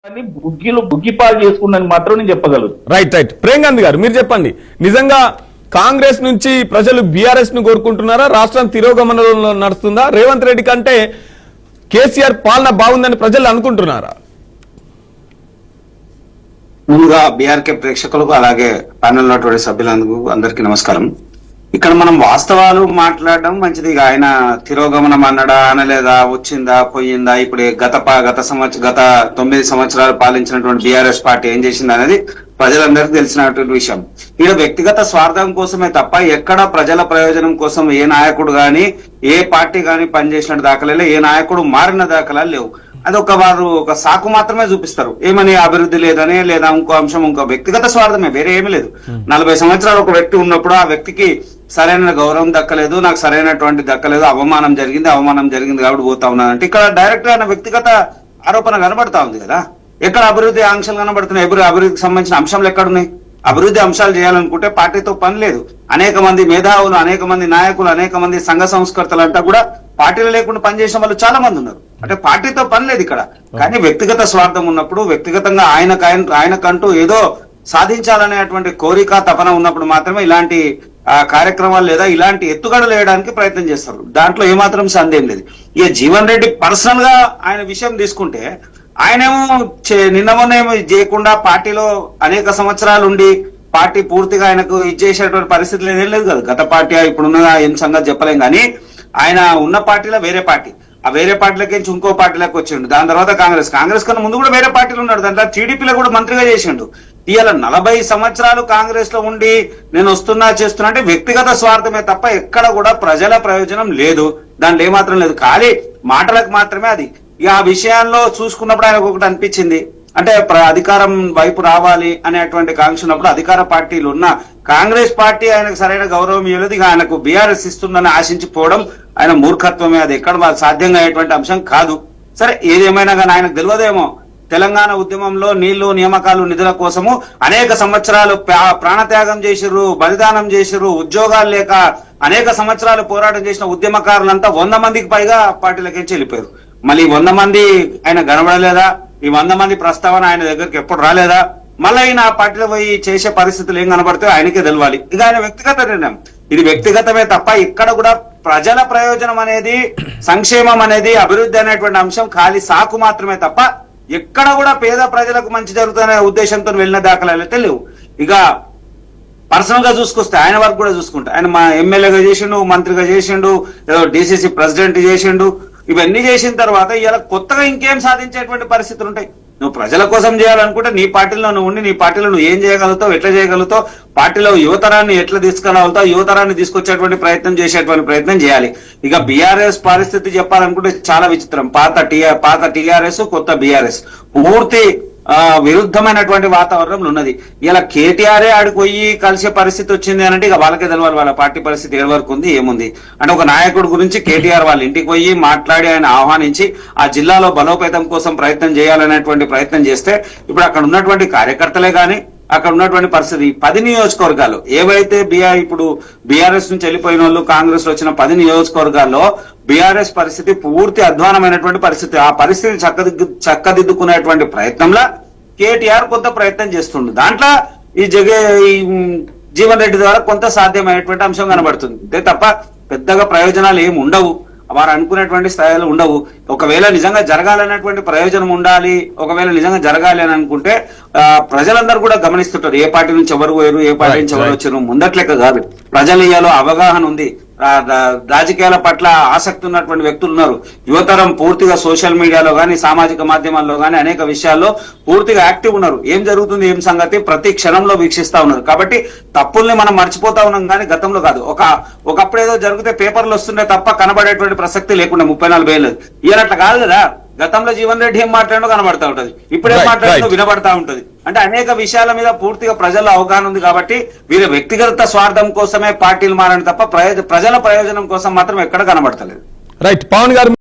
బుగ్గిపాలు చేసుకున్నది మాత్రం నేను చెప్పగలను. రైట్ రైట్ ప్రేమ్ గాంధీ గారు మీరు చెప్పండి, నిజంగా కాంగ్రెస్ నుంచి ప్రజలు బీఆర్ఎస్ ను కోరుకుంటున్నారా? రాష్ట్రం తిరోగమనంలో నడుస్తుందా? రేవంత్ రెడ్డి కంటే కేసీఆర్ పాలన బాగుందని ప్రజలు అనుకుంటున్నారా? ముందుగా బీఆర్కే ప్రేక్షకులకు అలాగే ప్యానెల్ ఉన్నటువంటి సభ్యులందరూ అందరికీ నమస్కారం. ఇక్కడ మనం వాస్తవాలు మాట్లాడడం మంచిది. ఆయన తిరోగమనం అన్నడా అనలేదా, వచ్చిందా పోయిందా, ఇప్పుడు గత 9 సంవత్సరాలు పాలించినటువంటి బీఆర్ఎస్ పార్టీ ఏం చేసింది అనేది ప్రజలందరికీ తెలిసినటువంటి విషయం. ఈయన వ్యక్తిగత స్వార్థం కోసమే తప్ప ఎక్కడ ప్రజల ప్రయోజనం కోసం ఏ నాయకుడు గాని ఏ పార్టీ గాని పనిచేసిన దాఖలాలు, ఏ నాయకుడు మారిన దాఖలాలు లేవు. అది వారు ఒక సాకు మాత్రమే చూపిస్తారు. ఏమని అభివృద్ధి లేదని, లేదా ఇంకో అంశం, ఇంకో వ్యక్తిగత స్వార్థమే, వేరే ఏమీ లేదు. 40 సంవత్సరాలు ఒక వ్యక్తి ఉన్నప్పుడు ఆ వ్యక్తికి సరైన గౌరవం దక్కలేదు, నాకు సరైనటువంటి దక్కలేదు, అవమానం జరిగింది కాబట్టి పోతా ఉన్నానంటే ఇక్కడ డైరెక్ట్ గా వ్యక్తిగత ఆరోపణ కనబడతా ఉంది కదా. ఎక్కడ అభివృద్ధి ఆంక్షలు కనబడుతున్నాయి? అభివృద్ధికి సంబంధించిన అంశాలు ఎక్కడున్నాయి? అభివృద్ధి అంశాలు చేయాలనుకుంటే పార్టీతో పని లేదు. అనేక మంది మేధావులు, అనేక మంది నాయకులు, అనేక మంది సంఘ సంస్కర్తలు అంతా కూడా పార్టీలు లేకుండా పనిచేసిన వాళ్ళు చాలా మంది ఉన్నారు. అంటే పార్టీతో పని లేదు ఇక్కడ. కానీ వ్యక్తిగత స్వార్థం ఉన్నప్పుడు, వ్యక్తిగతంగా ఆయనకంటూ ఏదో సాధించాలనేటువంటి కోరిక తపన ఉన్నప్పుడు మాత్రమే ఇలాంటి కార్యక్రమాలు లేదా ఇలాంటి ఎత్తుగడలు వేయడానికి ప్రయత్నం చేస్తారు. దాంట్లో ఏమాత్రం సందేహం లేదు. ఇక జీవన్ రెడ్డి పర్సనల్ గా ఆయన విషయం తీసుకుంటే, ఆయనేమో నిన్న మొన్న ఏమో చేయకుండా పార్టీలో అనేక సంవత్సరాలు ఉండి పార్టీ పూర్తిగా ఆయనకు ఇచ్చేసేటువంటి పరిస్థితులు ఏం లేదు కదా. గత పార్టీ ఇప్పుడున్న ఏం సంగతి చెప్పలేం. కానీ ఆయన ఉన్న పార్టీలో వేరే పార్టీ, ఆ వేరే పార్టీలకి ఇంకో పార్టీలోకి వచ్చిండు. దాని తర్వాత కాంగ్రెస్ కన్నా ముందు కూడా వేరే పార్టీలు ఉన్నాడు. దాంట్లో టీడీపీలో కూడా మంత్రిగా చేసిండు. ఇవాళ 40 సంవత్సరాలు కాంగ్రెస్ లో ఉండి నేను చేస్తున్నా అంటే వ్యక్తిగత స్వార్థమే తప్ప ఎక్కడ కూడా ప్రజల ప్రయోజనం లేదు. దాంట్లో ఏమాత్రం లేదు. ఖాళీ మాటలకు మాత్రమే అది. ఇక ఆ విషయాల్లో చూసుకున్నప్పుడు ఆయనకు ఒకటి అనిపించింది, అంటే అధికారం వైపు రావాలి అనేటువంటి కాంక్ష ఉన్నప్పుడు అధికార పార్టీలు ఉన్న కాంగ్రెస్ పార్టీ ఆయనకు సరైన గౌరవం ఇవ్వలేదు. ఇక ఆయనకు బీఆర్ఎస్ ఇస్తుందని ఆశించిపోవడం ఆయన మూర్ఖత్వమే. అది ఎక్కడ సాధ్యంగా అయ్యేటువంటి అంశం కాదు. సరే, ఏదేమైనా కానీ ఆయనకు తెలియదేమో, తెలంగాణ ఉద్యమంలో నీళ్లు, నియామకాలు, నిధుల కోసము అనేక సంవత్సరాలు ప్రాణత్యాగం చేసిర్రు, బలిదానం చేసిర్రు, ఉద్యోగాలు లేక అనేక సంవత్సరాలు పోరాటం చేసిన ఉద్యమకారులంతా 100 మందికి పైగా పార్టీలకి వెళ్ళిపోయారు. మళ్ళీ 100 మంది ఆయన కనబడలేదా? ఈ 100 మంది ప్రస్తావన ఆయన దగ్గరికి ఎప్పుడు రాలేదా? మళ్ళీ ఆయన ఆ పార్టీలో పోయి చేసే పరిస్థితులు ఏం కనబడితే ఆయనకే తెలవాలి. ఇక ఆయన వ్యక్తిగత నిర్ణయం, ఇది వ్యక్తిగతమే తప్ప ఇక్కడ కూడా ప్రజల ప్రయోజనం అనేది, సంక్షేమం అనేది, అభివృద్ధి అనేటువంటి అంశం ఖాళీ సాకు మాత్రమే తప్ప ఎక్కడ కూడా పేద ప్రజలకు మంచి జరుగుతున్న ఉద్దేశంతో వెళ్ళిన దాఖలాలు అయితే లేవు. ఇక పర్సనల్ గా చూసుకొస్తే ఆయన వరకు కూడా చూసుకుంటే, ఆయన మా ఎమ్మెల్యేగా చేసిండు, మంత్రిగా చేసిండు, డిసిసి ప్రెసిడెంట్ చేసిండు. ఇవన్నీ చేసిన తర్వాత ఇలా కొత్తగా ఇంకేం సాధించేటువంటి పరిస్థితులు ఉంటాయి? నువ్వు ప్రజల కోసం చేయాలనుకుంటే నీ పార్టీలో నువ్వు ఉండి, నీ పార్టీలో నువ్వు ఏం చేయగలుగుతావు, ఎట్లా చేయగలుగుతావు, పార్టీలో యువతరాన్ని ఎట్లా తీసుకురాగలుగుతావు, యువతరాన్ని తీసుకొచ్చేటువంటి చేసేటువంటి ప్రయత్నం చేయాలి. ఇక బీఆర్ఎస్ పరిస్థితి చెప్పాలనుకుంటే చాలా విచిత్రం. పాత టీఆర్ఎస్, కొత్త బీఆర్ఎస్ పూర్తి విరుద్ధమైనటువంటి వాతావరణంలో ఉన్నది. ఇలా కేటీఆర్ ఆడికి పోయి కలిసే పరిస్థితి వచ్చింది అంటే ఇక వాళ్ళకే తెలవాలి వాళ్ళ పార్టీ పరిస్థితి ఏ వరకు ఉంది, ఏముంది. అంటే ఒక నాయకుడి గురించి కేటీఆర్ వాళ్ళ ఇంటికి పోయి మాట్లాడి ఆయన ఆహ్వానించి ఆ జిల్లాలో బలోపేతం కోసం ప్రయత్నం చేయాలనేటువంటి ప్రయత్నం చేస్తే, ఇప్పుడు అక్కడ ఉన్నటువంటి కార్యకర్తలే గాని, అక్కడ ఉన్నటువంటి పరిస్థితి 10 నియోజకవర్గాలు ఏవైతే ఇప్పుడు బీఆర్ఎస్ నుంచి వెళ్ళిపోయిన వాళ్ళు కాంగ్రెస్ లో వచ్చిన 10 నియోజకవర్గాల్లో బీఆర్ఎస్ పరిస్థితి పూర్తి అధ్వానమైనటువంటి పరిస్థితి. ఆ పరిస్థితిని చక్కదిద్దుకునేటువంటి ప్రయత్నంలో కేటీఆర్ కొంత ప్రయత్నం చేస్తుండు. దాంట్లో ఈ జీవన్ రెడ్డి ద్వారా కొంత సాధ్యమైనటువంటి అంశం కనబడుతుంది. అంతే తప్ప పెద్దగా ప్రయోజనాలు ఏమి ఉండవు, వారు అనుకునేటువంటి స్థాయిలో ఉండవు. ఒకవేళ నిజంగా జరగాలనేటువంటి ప్రయోజనం ఉండాలి, ఒకవేళ నిజంగా జరగాలి అని అనుకుంటే ప్రజలందరూ కూడా గమనిస్తుంటారు ఏ పార్టీ నుంచి ఎవరు పోయారు, ఏ పార్టీ నుంచి ఎవరు వచ్చారు. ముందట్లెక్క కాదు, ప్రజలు ఇయ్యాలో అవగాహన ఉంది, రాజకీయాల పట్ల ఆసక్తి ఉన్నటువంటి వ్యక్తులు ఉన్నారు. యువతరం పూర్తిగా సోషల్ మీడియాలో గానీ, సామాజిక మాధ్యమాల్లో గానీ అనేక విషయాల్లో పూర్తిగా యాక్టివ్ ఉన్నారు. ఏం జరుగుతుంది, ఏం సంగతి ప్రతి క్షణంలో వీక్షిస్తా ఉన్నారు. కాబట్టి తప్పుల్ని మనం మర్చిపోతా ఉన్నాం కానీ గతంలో కాదు. ఒకప్పుడు ఏదో జరిగితే పేపర్లు వస్తుండే తప్ప కనబడేటువంటి ప్రసక్తి లేకుండా 34 ఏళ్ళు. ఇయనట్లా కాదు కదా. గతంలో జీవన్ రెడ్డి ఏం మాట్లాడో కనబడతా ఉంటది, ఇప్పుడేం మాట్లాడో వినబడతా ఉంటది. అంటే అనేక విషయాల మీద పూర్తిగా ప్రజల్లో అవగాహన ఉంది. కాబట్టి వీరి వ్యక్తిగత స్వార్థం కోసమే పార్టీలు మారని తప్ప ప్రజల ప్రయోజనం కోసం మాత్రం ఎక్కడ కనబడతలేదు. రైట్ పవన్ గారు.